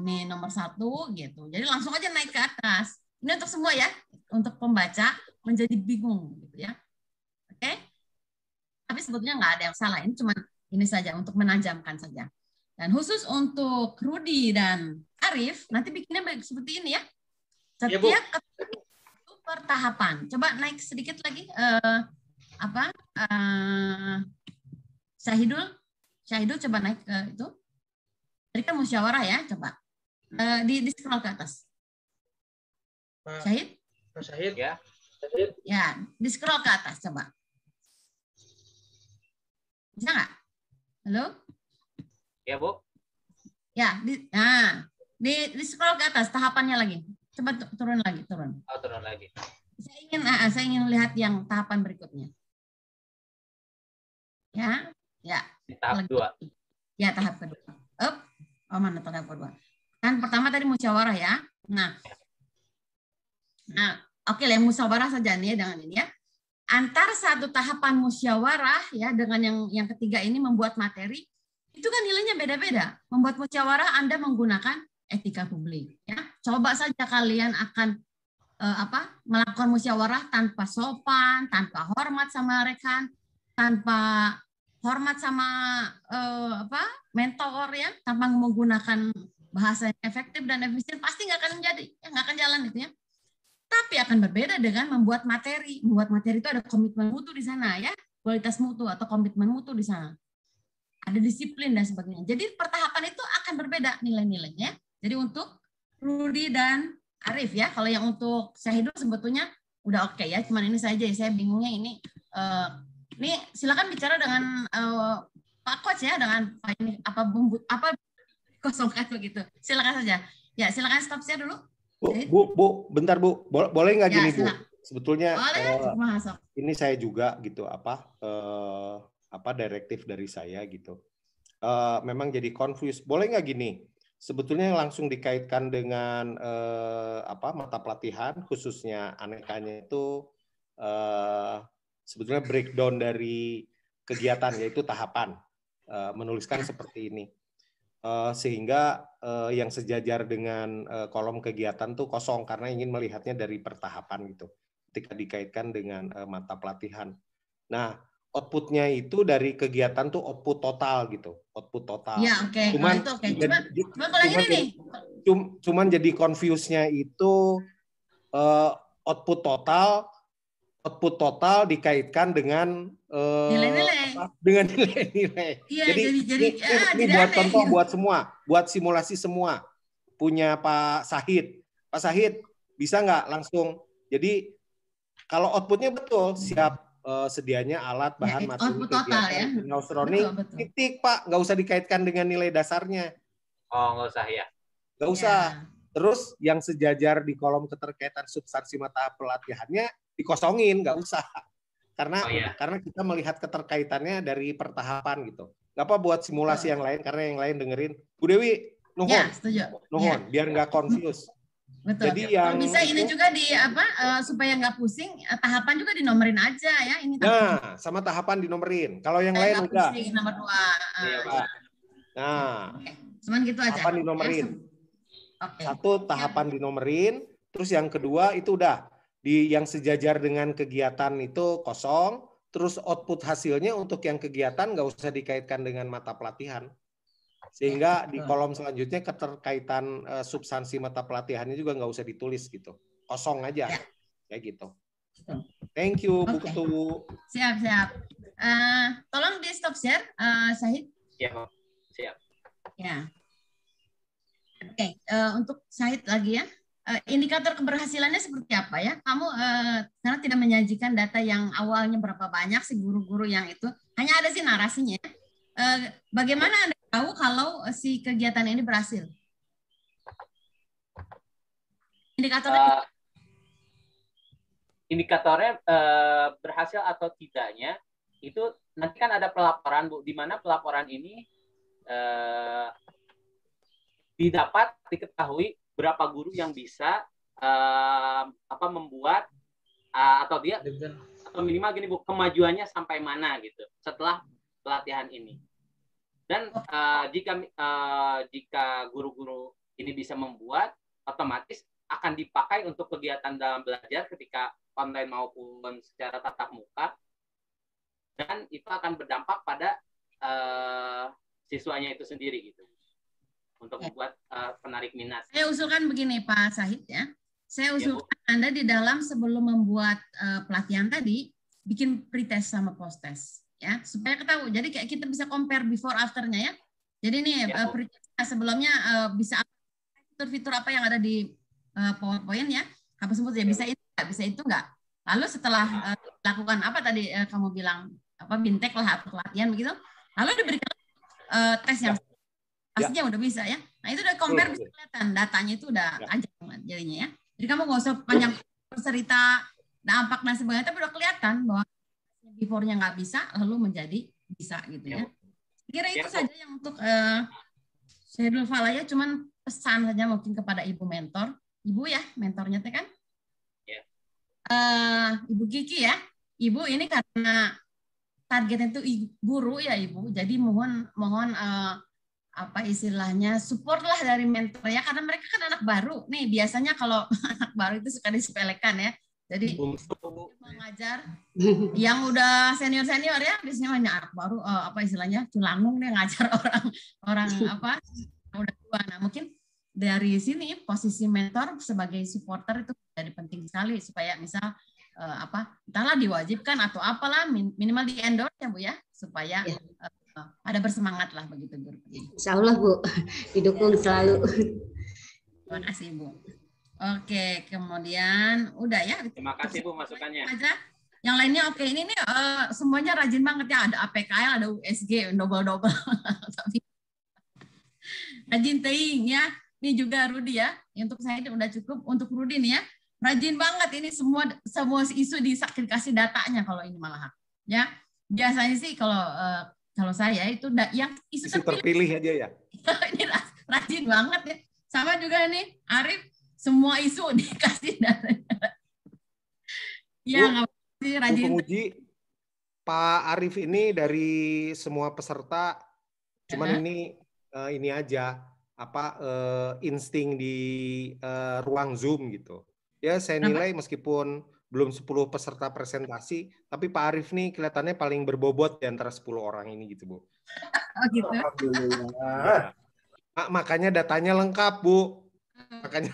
ini nomor 1 gitu. Jadi langsung aja naik ke atas. Ini untuk semua ya, untuk pembaca menjadi bingung gitu ya. Oke? Tapi sebetulnya nggak ada yang salah. Ini cuma ini saja untuk menajamkan saja. Dan khusus untuk Rudi dan Arif, nanti bikinnya seperti ini ya. Setiap pertahapan. Coba naik sedikit lagi. Syahidul coba naik ke itu. Tadi kan musyawarah ya, coba. Di scroll ke atas. Syahid ya. Ya, di scroll ke atas coba. Bisa nggak? Halo? Ya, Bu. Ya, di scroll ke atas tahapannya lagi. Coba turun lagi, turun. Oh, turun lagi. Saya ingin lihat yang tahapan berikutnya. Ya, ya. Di tahap 2. Ya, tahap kedua. Oh, mana tahap kedua? Kan pertama tadi musyawarah ya. Nah, oke lah, musyawarah saja nih dengan ini ya. Antar satu tahapan musyawarah ya dengan yang ketiga ini membuat materi, itu kan nilainya beda-beda. Membuat musyawarah Anda menggunakan etika publik ya. Coba saja kalian akan melakukan musyawarah tanpa sopan, tanpa hormat sama rekan, tanpa hormat sama mentor ya, tanpa menggunakan bahasa yang efektif dan efisien, pasti nggak akan menjadi, nggak akan jalan gitu ya. Tapi akan berbeda dengan membuat materi. Membuat materi itu ada komitmen mutu di sana ya, kualitas mutu atau komitmen mutu di sana. Ada disiplin dan sebagainya. Jadi pertahapan itu akan berbeda nilai-nilainya. Jadi untuk Rudi dan Arif ya, kalau yang untuk Syahidul sebetulnya udah oke ya. Cuman ini saja saya bingungnya ini. Ini silakan bicara dengan Pak Coach ya, dengan apa kosongkan begitu. Silakan saja. Ya silakan stop share dulu. Bu, bentar Bu, boleh nggak gini Bu? Sebetulnya boleh, ini saya juga gitu direktif dari saya gitu. Memang jadi confused. Boleh nggak gini? Sebetulnya langsung dikaitkan dengan mata pelatihan khususnya anekanya itu sebetulnya breakdown dari kegiatan yaitu tahapan menuliskan seperti ini. Sehingga yang sejajar dengan kolom kegiatan tuh kosong karena ingin melihatnya dari pertahapan gitu ketika dikaitkan dengan mata pelatihan. Nah, outputnya itu dari kegiatan tuh output total gitu, output total. Ya, oke. Cuman jadi confuse-nya itu output total dikaitkan dengan nilai-nilai. Iya, jadi buat contoh buat simulasi semua punya Pak Sahid. Pak Sahid bisa nggak langsung? Jadi kalau outputnya betul siap sedianya alat bahan materi kegiatan Austroning titik Pak, nggak usah dikaitkan dengan nilai dasarnya. Oh, nggak usah ya? Nggak usah. Terus yang sejajar di kolom keterkaitan substansi mata pelatihannya dikosongin, nggak usah. Karena kita melihat keterkaitannya dari pertahapan gitu. Nggak apa buat simulasi yang lain karena yang lain dengerin. Bu Dewi, nuhun, biar nggak confuse. Betul. Jadi yang bisa ini juga supaya nggak pusing, tahapan juga dinomerin aja ya. Ini tahapan. Sama tahapan dinomerin. Kalau yang lain udah. Pusing, nomor 2. Nah, cuman gitu aja. Tahapan dinomerin. Satu tahapan dinomerin, terus yang kedua itu udah yang sejajar dengan kegiatan itu kosong, terus output hasilnya untuk yang kegiatan nggak usah dikaitkan dengan mata pelatihan. Sehingga di kolom selanjutnya keterkaitan substansi mata pelatihannya juga nggak usah ditulis gitu. Kosong aja. Kayak gitu. Thank you, Bu Ketu. Siap. Tolong di stop share, Syahid. Siap. Ya. Oke, untuk Syahid lagi ya. Indikator keberhasilannya seperti apa ya? Kamu karena tidak menyajikan data yang awalnya berapa banyak sih guru-guru yang itu. Hanya ada sih narasinya. Bagaimana Anda tahu kalau si kegiatan ini berhasil? Indikatornya berhasil atau tidaknya itu nanti kan ada pelaporan Bu, di mana pelaporan ini didapat diketahui berapa guru yang bisa membuat atau minimal gini Bu, kemajuannya sampai mana gitu setelah pelatihan ini. Dan jika guru-guru ini bisa membuat, otomatis akan dipakai untuk kegiatan dalam belajar ketika online maupun secara tatap muka, dan itu akan berdampak pada siswanya itu sendiri gitu. Untuk membuat penarik minat. Saya usulkan begini Pak Sahid ya. Saya usulkan Anda di dalam sebelum membuat pelatihan tadi bikin pretest sama posttest ya supaya ketahui. Jadi kayak kita bisa compare before afternya ya. Jadi nih pretest sebelumnya bisa fitur-fitur apa yang ada di PowerPoint ya. Apa sebut ya bisa itu enggak. Lalu setelah lakukan apa tadi kamu bilang bintek lah atau pelatihan begitu. Lalu diberikan tes yang pastinya udah bisa ya. Nah itu udah compare bisa kelihatan datanya itu udah aja jadinya ya. Jadi kamu nggak usah panjang cerita dampak dan sebagainya, tapi udah kelihatan bahwa before-nya nggak bisa lalu menjadi bisa gitu ya. Kira itu saja yang untuk Syahrul Falaya, cuman pesan saja mungkin kepada ibu mentor, ibu ya mentornya teh kan, Ibu Kiki ya, ibu ini karena targetnya itu guru ya ibu, jadi mohon apa istilahnya support lah dari mentor ya, karena mereka kan anak baru nih, biasanya kalau anak baru itu suka disepelekan ya, jadi mengajar yang udah senior ya biasanya banyak anak baru apa istilahnya culangung nih ngajar orang apa udah tua. Nah mungkin dari sini posisi mentor sebagai supporter itu jadi penting sekali supaya misal apa entahlah diwajibkan atau apalah minimal di endorse ya Bu ya supaya ada bersemangat lah begitu Bu. Insya Allah Bu, didukung selalu. Terima kasih Bu. Oke, kemudian udah ya. Terima kasih Bu masukannya. Aja. Yang lainnya oke, ini nih semuanya rajin banget ya, ada APKL, ada USG, double. Tapi rajin teing ya. Ini juga Rudi ya. Untuk saya ini udah cukup. Untuk Rudi nih ya, rajin banget ini semua isu dikasih datanya kalau ini malah. Ya, biasanya sih kalau saya itu yang isu terpilih aja ya. Ini rajin banget ya. Sama juga nih Arif, semua isu dikasih datanya. Ya, nggak pasti rajin. Penguji Pak Arif ini dari semua peserta, cuman ini aja apa insting di ruang Zoom gitu. Ya saya nilai meskipun belum 10 peserta presentasi, tapi Pak Arif nih kelihatannya paling berbobot di antara 10 orang ini gitu Bu. Oh gitu. Ya. Makanya datanya lengkap Bu. Makanya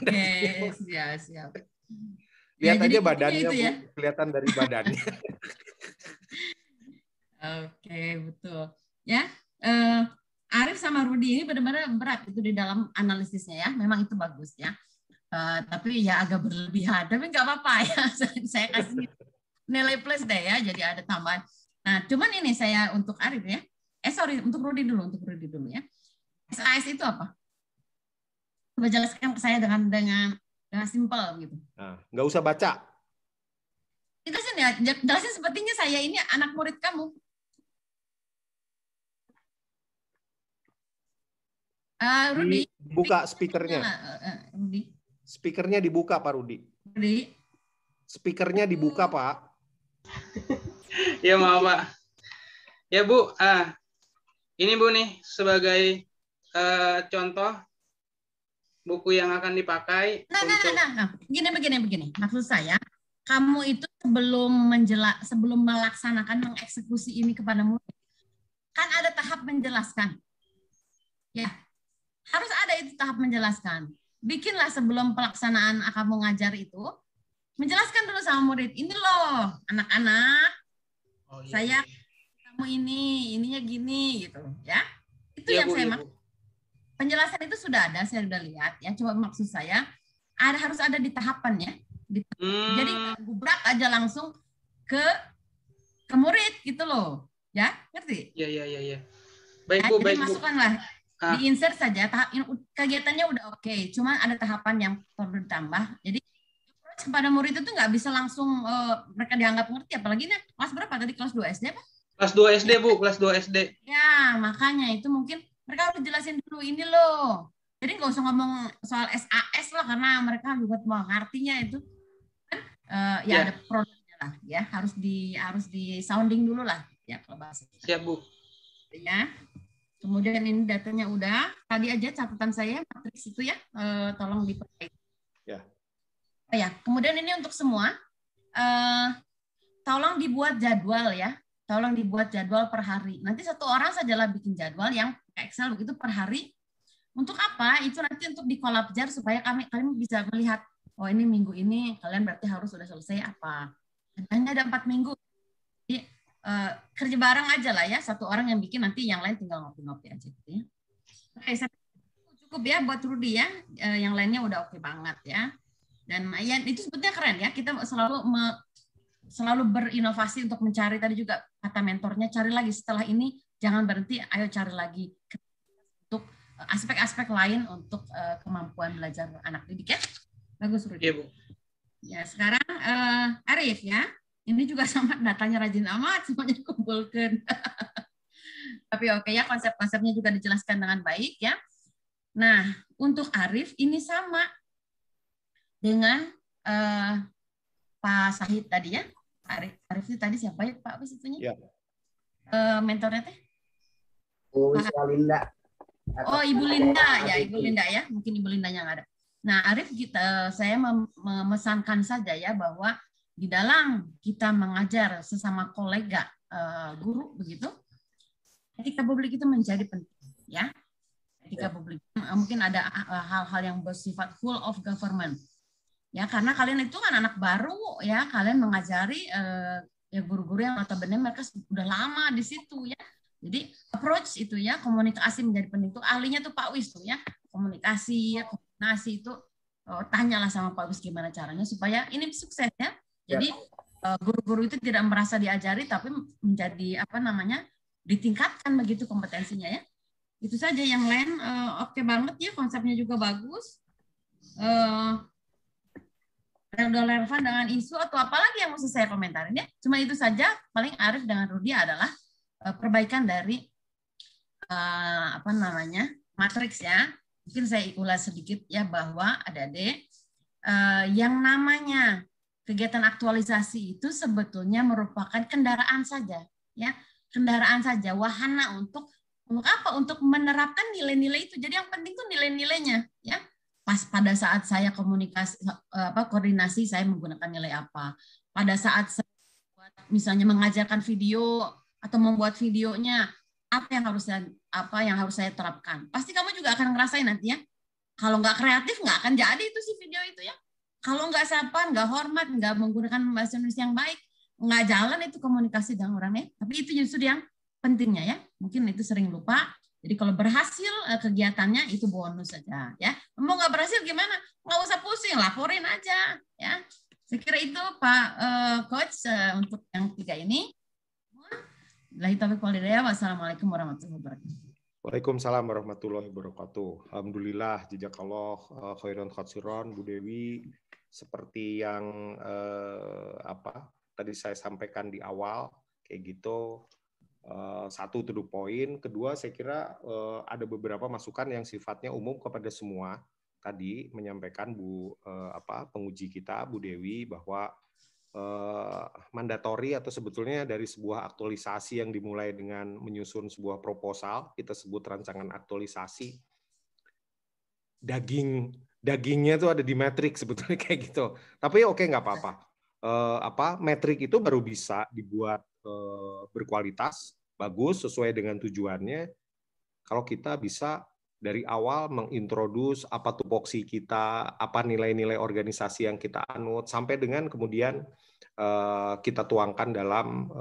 siap. Lihat ya, aja badannya Bu, ya? kelihatan dari badannya. Oke, betul. Ya, Arif sama Rudi ini benar-benar berat itu di dalam analisisnya ya. Memang itu bagus ya. Tapi ya agak berlebihan. Tapi nggak apa-apa ya. Saya kasih nilai plus deh ya. Jadi ada tambahan. Nah, cuman ini saya untuk Arif ya. Untuk Rudi dulu ya. SAS itu apa? Coba jelaskan ke saya dengan simpel gitu. Nah, nggak usah baca. Jelasin ya, jelasin sepertinya saya ini anak murid kamu. Rudi. Buka speakernya. Rudi. Speakernya dibuka Pak Rudi. Rudi. Speakernya dibuka Pak. Ya maaf Pak. Ya Bu, ini Bu nih sebagai contoh buku yang akan dipakai. Nah. Begini. Maksud saya, kamu itu sebelum melaksanakan mengeksekusi ini kepada murid, kan ada tahap menjelaskan. Ya, harus ada itu tahap menjelaskan. Bikinlah sebelum pelaksanaan kamu ngajar itu, menjelaskan dulu sama murid, ini loh anak-anak, saya kamu ininya gini gitu, ya. Itu yang saya maksud. Penjelasan itu sudah ada, saya sudah lihat ya. Coba maksud saya harus ada di tahapan ya. Jadi gubrak aja langsung ke murid gitu loh, ya ngerti? Iya. Baik Bu, jadi masukkanlah, di-insert saja. Kegiatannya udah oke, cuma ada tahapan yang perlu ditambah. Jadi kepada murid itu nggak bisa langsung mereka dianggap ngerti, apalagi nih kelas berapa tadi, kelas 2 SD apa? Kelas 2 SD Bu, kelas 2 SD. Ya makanya itu mungkin mereka harus jelasin dulu ini loh. Jadi nggak usah ngomong soal SAS lah, karena mereka juga mau ngertinya itu kan ada produknya lah ya, harus di sounding dulu lah ya kalau bahasa. Siap Bu. Ya. Kemudian ini datanya udah, tadi aja catatan saya matriks itu ya, tolong diperbaiki. Ya. Ya, kemudian ini untuk semua, tolong dibuat jadwal ya. Tolong dibuat jadwal per hari. Nanti satu orang sajalah bikin jadwal yang Excel begitu per hari. Untuk apa? Itu nanti untuk dikolabjar supaya kalian bisa melihat, oh ini minggu ini kalian berarti harus sudah selesai apa. Hanya ada 4 minggu. Jadi kerja bareng aja lah ya. Satu orang yang bikin, nanti yang lain tinggal ngopi-ngopi aja gitu ya. Oke, cukup ya buat Rudi ya. Yang lainnya udah oke banget ya. Dan ya, itu sebetulnya keren ya. Kita selalu berinovasi untuk mencari, tadi juga kata mentornya, cari lagi setelah ini, jangan berhenti, ayo cari lagi untuk aspek-aspek lain untuk kemampuan belajar anak didik ya. Bagus, Rudi. Iya, Bu. Ya, sekarang Arif ya. Ini juga sama, datanya rajin amat, semuanya dikumpulkan. Tapi oke ya, konsep-konsepnya juga dijelaskan dengan baik ya. Nah, untuk Arif ini sama dengan Pak Sahid tadi ya. Arif itu tadi siapa ya Pak Wis itunya? Ya. Mentornya teh? Bu Wiswalinda. Oh, Ibu Linda ya, Ibu Linda ya. Mungkin Ibu Lindanya nggak ada. Nah, Arif, saya memesankan saja ya bahwa di dalam kita mengajar sesama kolega guru begitu, etika publik itu menjadi penting ya. Etika publik mungkin ada hal-hal yang bersifat full of government ya, karena kalian itu kan anak baru ya, kalian mengajari ya guru-guru yang notabene mereka sudah lama di situ ya. Jadi approach itu ya, komunikasi menjadi penting. Itu ahlinya tuh Pak Wis tuh ya, komunikasi ya, koordinasi itu tanyalah sama Pak Wis gimana caranya supaya ini sukses ya. Jadi guru-guru itu tidak merasa diajari tapi menjadi apa namanya, ditingkatkan begitu kompetensinya ya. Itu saja, yang lain oke banget ya, konsepnya juga bagus. Udah relevan dengan isu atau apalagi yang mesti saya komentarin ya. Cuma itu saja, paling Arif dengan Rudi adalah perbaikan dari apa namanya, matriks ya. Mungkin saya ulas sedikit ya, bahwa adik-adik yang namanya kegiatan aktualisasi itu sebetulnya merupakan kendaraan saja ya, kendaraan saja, wahana untuk apa? Untuk menerapkan nilai-nilai itu. Jadi yang penting tuh nilai-nilainya ya. Pas pada saat saya koordinasi, saya menggunakan nilai apa. Pada saat saya misalnya mengajarkan video atau membuat videonya, apa yang harus saya terapkan. Pasti kamu juga akan ngerasain nanti ya. Kalau nggak kreatif nggak akan jadi itu si video itu ya. Kalau nggak sopan, nggak hormat, nggak menggunakan bahasa Indonesia yang baik, nggak jalan itu komunikasi dengan orangnya. Tapi itu justru yang pentingnya ya. Mungkin itu sering lupa. Jadi kalau berhasil kegiatannya itu bonus saja ya. Mau nggak berhasil gimana? Nggak usah pusing, laporin aja ya. Saya kira itu Pak Coach untuk yang 3 ini. Wassalamualaikum warahmatullahi wabarakatuh. Waalaikumsalam warahmatullahi wabarakatuh. Alhamdulillah, jazakallah khairan khatsiron Bu Dewi. Seperti yang tadi saya sampaikan di awal, kayak gitu. Satu, to the point. Kedua, saya kira ada beberapa masukan yang sifatnya umum kepada semua. Tadi menyampaikan penguji kita Bu Dewi bahwa mandatori atau sebetulnya dari sebuah aktualisasi yang dimulai dengan menyusun sebuah proposal, kita sebut rancangan aktualisasi, dagingnya itu ada di metrik sebetulnya kayak gitu. Tapi oke, nggak apa-apa. Metrik itu baru bisa dibuat berkualitas, bagus, sesuai dengan tujuannya kalau kita bisa dari awal mengintroduce apa tupoksi kita, apa nilai-nilai organisasi yang kita anut, sampai dengan kemudian kita tuangkan dalam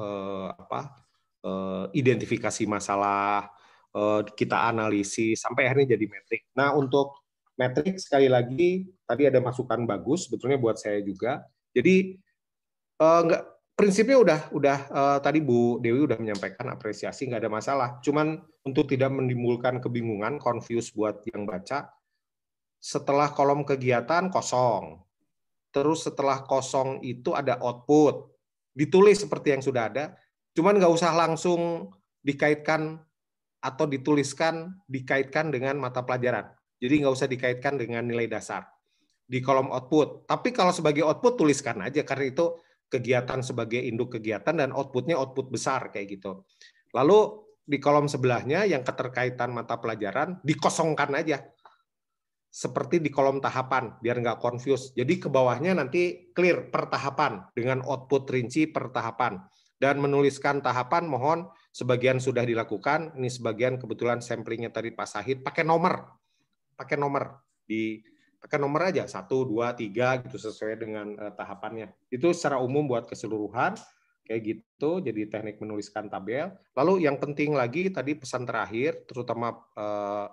identifikasi masalah, kita analisis, sampai akhirnya jadi metrik. Nah, untuk metrik sekali lagi, tadi ada masukan bagus, sebetulnya buat saya juga. Jadi, prinsipnya udah tadi Bu Dewi udah menyampaikan apresiasi, nggak ada masalah. Cuman untuk tidak menimbulkan kebingungan, confuse buat yang baca, setelah kolom kegiatan kosong. Terus setelah kosong itu ada output. Ditulis seperti yang sudah ada, cuman nggak usah langsung dikaitkan atau dikaitkan dengan mata pelajaran. Jadi nggak usah dikaitkan dengan nilai dasar di kolom output. Tapi kalau sebagai output tuliskan aja, karena itu kegiatan sebagai induk kegiatan dan outputnya output besar kayak gitu. Lalu di kolom sebelahnya yang keterkaitan mata pelajaran dikosongkan aja. Seperti di kolom tahapan, biar nggak confuse. Jadi ke bawahnya nanti clear per tahapan dengan output rinci per tahapan. Dan menuliskan tahapan, mohon sebagian sudah dilakukan, ini sebagian kebetulan samplingnya tadi Pak Sahid, pakai nomor aja, 1, 2, 3 gitu sesuai dengan tahapannya. Itu secara umum buat keseluruhan kayak gitu. Jadi teknik menuliskan tabel. Lalu yang penting lagi tadi pesan terakhir, terutama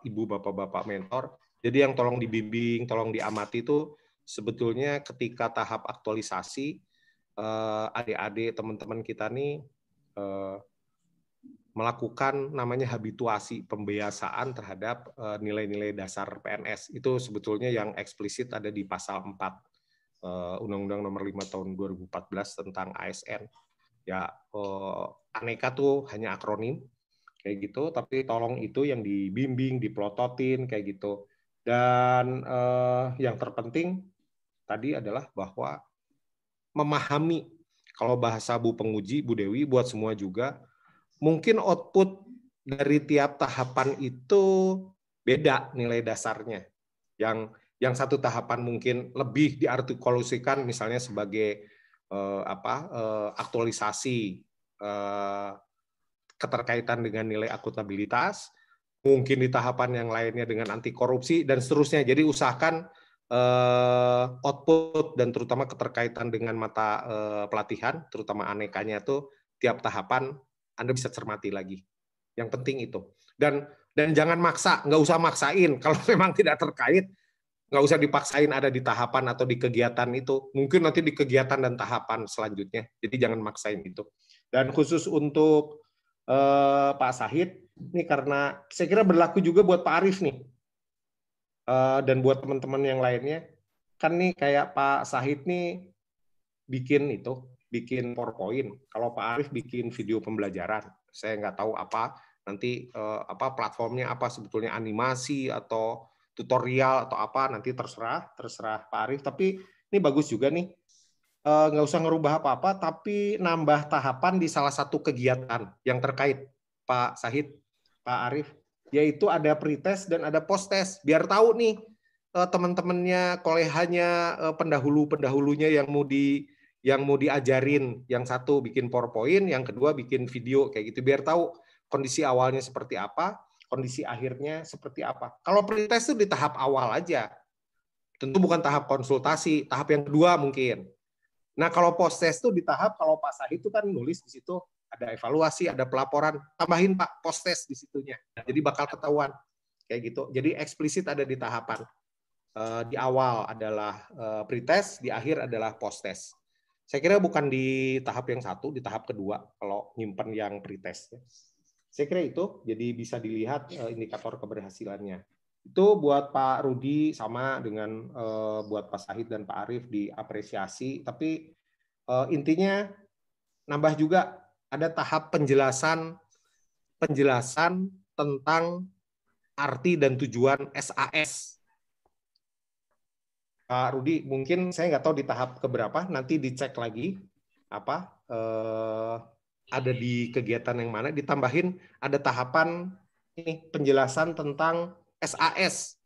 ibu bapak-bapak mentor. Jadi yang tolong dibimbing, tolong diamati itu sebetulnya ketika tahap aktualisasi adik-adik teman-teman kita nih melakukan namanya habituasi, pembiasaan terhadap nilai-nilai dasar PNS. Itu sebetulnya yang eksplisit ada di pasal 4 Undang-Undang Nomor 5 Tahun 2014 tentang ASN. Ya, aneka tuh hanya akronim kayak gitu, tapi tolong itu yang dibimbing, dipelototin kayak gitu. Dan yang terpenting tadi adalah bahwa memahami, kalau bahasa Bu Penguji, Bu Dewi, buat semua juga, mungkin output dari tiap tahapan itu beda nilai dasarnya. Yang satu tahapan mungkin lebih diartikulasikan misalnya sebagai aktualisasi keterkaitan dengan nilai akuntabilitas, mungkin di tahapan yang lainnya dengan anti korupsi dan seterusnya. Jadi usahakan output dan terutama keterkaitan dengan mata pelatihan, terutama anekanya itu tiap tahapan Anda bisa cermati lagi. Yang penting itu. Dan jangan maksa, nggak usah maksain. Kalau memang tidak terkait, nggak usah dipaksain ada di tahapan atau di kegiatan itu. Mungkin nanti di kegiatan dan tahapan selanjutnya. Jadi jangan maksain itu. Dan khusus untuk Pak Sahid, ini karena saya kira berlaku juga buat Pak Arief nih. Dan buat teman-teman yang lainnya. Kan nih kayak Pak Sahid nih bikin PowerPoint. Kalau Pak Arief bikin video pembelajaran. Saya nggak tahu apa nanti platformnya apa sebetulnya, animasi atau tutorial atau apa, nanti terserah Pak Arief. Tapi ini bagus juga nih, nggak usah ngerubah apa-apa, tapi nambah tahapan di salah satu kegiatan yang terkait, Pak Sahid, Pak Arief, yaitu ada pretest dan ada posttest, biar tahu nih teman-temannya, koleganya, pendahulunya yang mau diajarin, yang satu bikin PowerPoint, yang kedua bikin video kayak gitu, biar tahu kondisi awalnya seperti apa, kondisi akhirnya seperti apa. Kalau pretest itu di tahap awal aja, tentu bukan tahap konsultasi, tahap yang kedua mungkin. Nah, kalau post-test itu di tahap, kalau Pak Sahid itu kan nulis di situ, ada evaluasi, ada pelaporan, tambahin Pak post-test di situnya. Jadi bakal ketahuan. Kayak gitu. Jadi eksplisit ada di tahapan. Di awal adalah pretest, di akhir adalah post-test. Saya kira bukan di tahap yang satu, di tahap kedua, kalau nyimpen yang pretest. Saya kira itu, jadi bisa dilihat indikator keberhasilannya. Itu buat Pak Rudi sama dengan buat Pak Sahid dan Pak Arief diapresiasi, tapi intinya nambah juga ada tahap penjelasan tentang arti dan tujuan SAS. Pak Rudi, mungkin saya nggak tahu di tahap keberapa, nanti dicek lagi ada di kegiatan yang mana, ditambahin ada tahapan ini penjelasan tentang SAS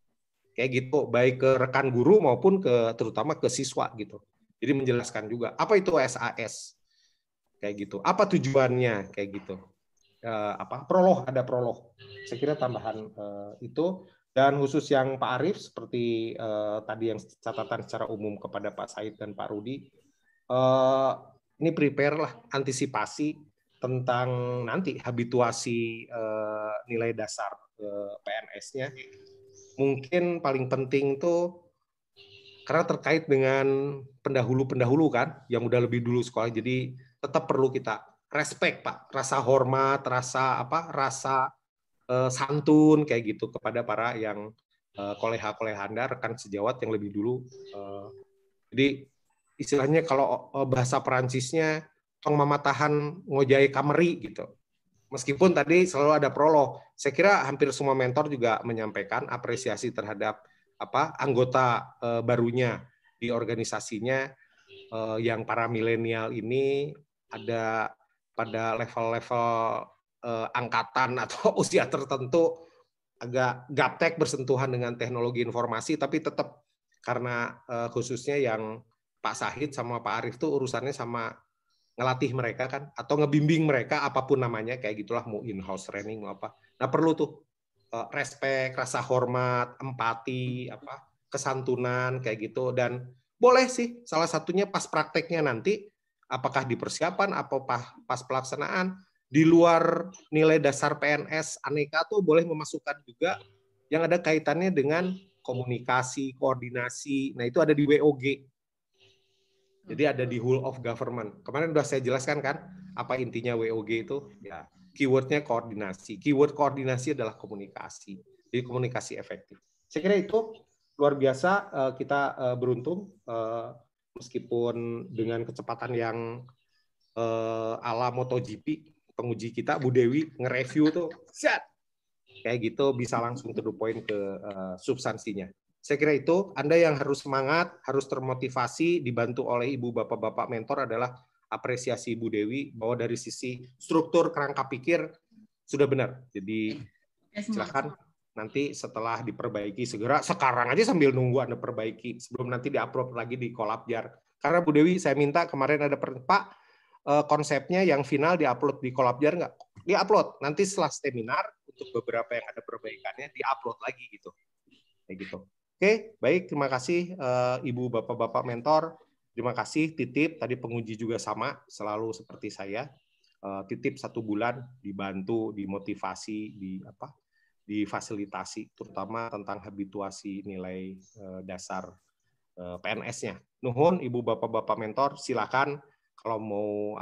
kayak gitu, baik ke rekan guru maupun terutama ke siswa gitu. Jadi menjelaskan juga apa itu SAS kayak gitu, apa tujuannya kayak gitu. Prolog, ada prolog. Saya kira tambahan itu. Dan khusus yang Pak Arief seperti tadi yang catatan secara umum kepada Pak Said dan Pak Rudi, ini prepare lah antisipasi tentang nanti habituasi nilai dasar PNS-nya. Mungkin paling penting tuh karena terkait dengan pendahulu kan yang udah lebih dulu sekolah, jadi tetap perlu kita respect Pak, rasa hormat, rasa santun kayak gitu kepada para yang koleha-koleha Anda, rekan sejawat yang lebih dulu. Jadi istilahnya kalau bahasa Perancisnya tong mamatahan ngojai kameri gitu. Meskipun tadi selalu ada prolog, saya kira hampir semua mentor juga menyampaikan apresiasi terhadap anggota barunya di organisasinya yang para milenial ini ada pada level-level angkatan atau usia tertentu agak gaptek bersentuhan dengan teknologi informasi, tapi tetap karena khususnya yang Pak Sahid sama Pak Arief tuh urusannya sama ngelatih mereka kan, atau ngebimbing mereka apapun namanya kayak gitulah, mau in-house training mau apa. Nah perlu tuh respect, rasa hormat, empati, kesantunan kayak gitu. Dan boleh sih salah satunya pas prakteknya nanti, apakah di persiapan atau pas pelaksanaan, di luar nilai dasar PNS aneka tuh boleh memasukkan juga yang ada kaitannya dengan komunikasi, koordinasi. Nah itu ada di WOG. Jadi ada di Whole of Government. Kemarin udah saya jelaskan kan apa intinya WOG itu. Ya, Keywordnya koordinasi. Keyword koordinasi adalah komunikasi. Jadi komunikasi efektif. Saya kira itu luar biasa. Kita beruntung meskipun dengan kecepatan yang ala MotoGP, penguji kita Bu Dewi nge-review tuh set kayak gitu bisa langsung to the point ke substansinya. Saya kira itu Anda yang harus semangat, harus termotivasi, dibantu oleh Ibu Bapak-Bapak mentor adalah apresiasi Bu Dewi bahwa dari sisi struktur kerangka pikir sudah benar. Jadi silakan nanti setelah diperbaiki segera, sekarang aja sambil nunggu Anda perbaiki sebelum nanti diupload lagi di Kolabjar. Karena Bu Dewi saya minta kemarin ada Pak konsepnya yang final diupload di Kolabjar nggak? Diupload. Nanti setelah seminar untuk beberapa yang ada perbaikannya diupload lagi gitu. Kayak gitu. Oke, baik, terima kasih Ibu Bapak-Bapak mentor. Terima kasih titip, tadi penguji juga sama, selalu seperti saya. Titip 1 bulan, dibantu, dimotivasi, difasilitasi, terutama tentang habituasi nilai dasar PNS-nya. Nuhun, Ibu Bapak-Bapak mentor, silakan kalau mau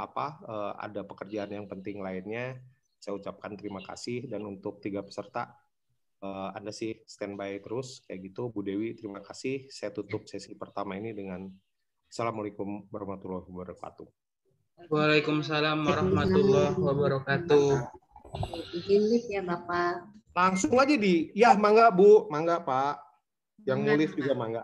ada pekerjaan yang penting lainnya, saya ucapkan terima kasih. Dan untuk 3 peserta, Anda sih standby terus, kayak gitu. Bu Dewi, terima kasih. Saya tutup sesi pertama ini dengan Assalamualaikum warahmatullahi wabarakatuh. Waalaikumsalam warahmatullahi wabarakatuh. Izin lift ya Bapak. Langsung aja ya mangga Bu, mangga Pak. Yang mau lift juga mangga.